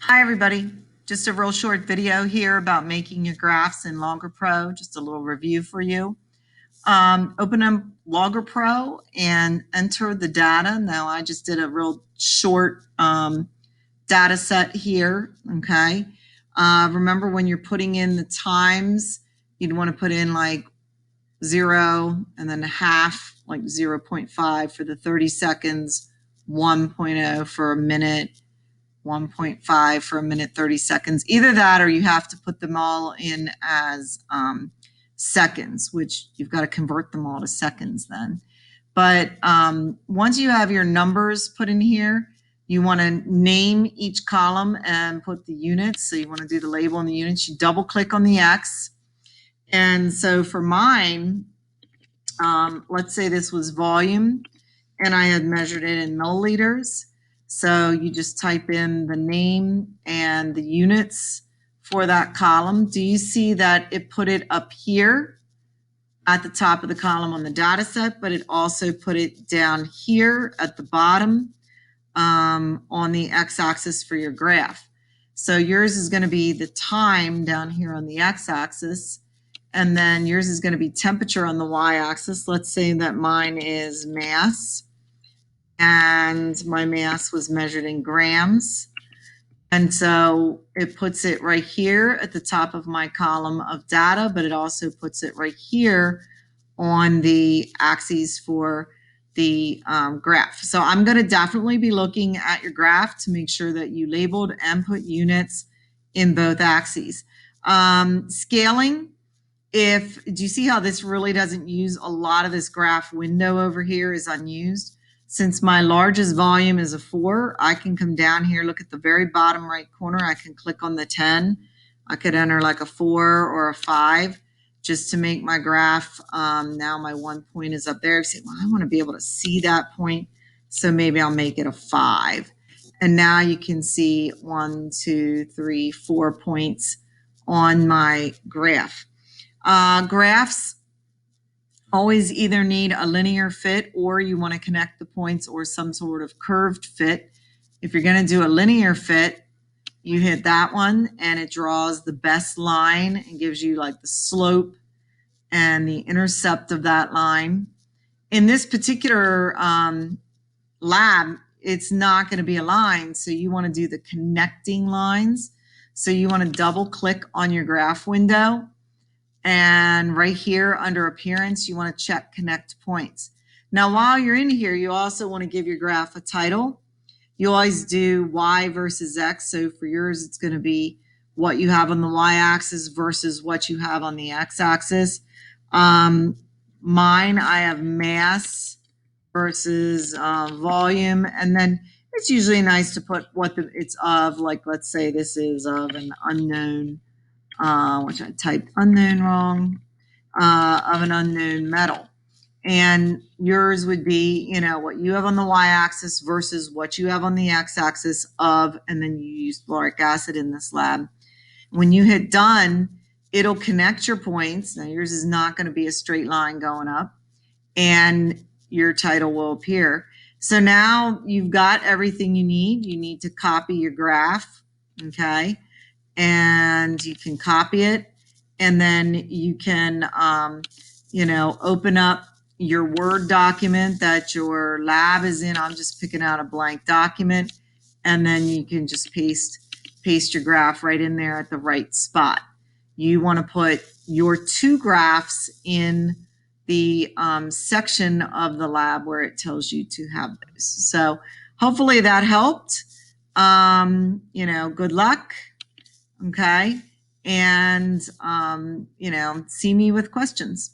Hi everybody, just a real short video here about making your graphs in Logger Pro, just a little review for you. Open up Logger Pro and enter the data. Now I just did a real short data set here, okay? Remember when you're putting in the times, you'd want to put in like 0 and then a half, like 0.5 for the 30 seconds, 1.0 for a minute, 1.5 for a minute 30 seconds. Either that or you have to put them all in as seconds, which you've got to convert them all to seconds then. But once you have your numbers put in here, you want to name each column and put the units. So you want to do the label and the units. You double click on the X. And so for mine, let's say this was volume and I had measured it in milliliters. So you just type in the name and the units for that column. Do you see that it put it up here at the top of the column on the data set, but it also put it down here at the bottom on the x-axis for your graph. So yours is going to be the time down here on the x-axis, and then yours is going to be temperature on the y-axis. Let's say that mine is mass, and my mass was measured in grams. And so it puts it right here at the top of my column of data, but it also puts it right here on the axes for the graph. So I'm going to definitely be looking at your graph to make sure that you labeled and put units in both axes. Scaling, do you see how this really doesn't use a lot of this graph window over here is unused? Since my largest volume is a 4, I can come down here, look at the very bottom right corner. I can click on the 10. I could enter like a 4 or a 5 just to make my graph. Now my 1 point is up there. You say, well, I want to be able to see that point, so maybe I'll make it a 5. And now you can see 1, 2, 3, 4 points on my graph. Graphs always either need a linear fit or you want to connect the points or some sort of curved fit. If you're going to do a linear fit, you hit that one and it draws the best line and gives you like the slope and the intercept of that line. In this particular lab, it's not going to be a line, so you want to do the connecting lines. So you want to double click on your graph window, and right here under appearance, you want to check connect points. Now, while you're in here, you also want to give your graph a title. You always do Y versus X. So for yours, it's going to be what you have on the Y-axis versus what you have on the X-axis. Mine, I have mass versus volume. And then it's usually nice to put what it's of. Like, let's say this is of an unknown, which I typed unknown wrong, of an unknown metal. And yours would be, you know, what you have on the y-axis versus what you have on the x-axis of, and then you use boric acid in this lab. When you hit done, it'll connect your points. Now yours is not going to be a straight line going up, and your title will appear. So now you've got everything you need. You need to copy your graph, okay? And you can copy it, and then you can, you know, open up your Word document that your lab is in. I'm just picking out a blank document, and then you can just paste your graph right in there at the right spot. You want to put your 2 graphs in the section of the lab where it tells you to have those. So hopefully that helped. You know, good luck. Okay. And, you know, see me with questions.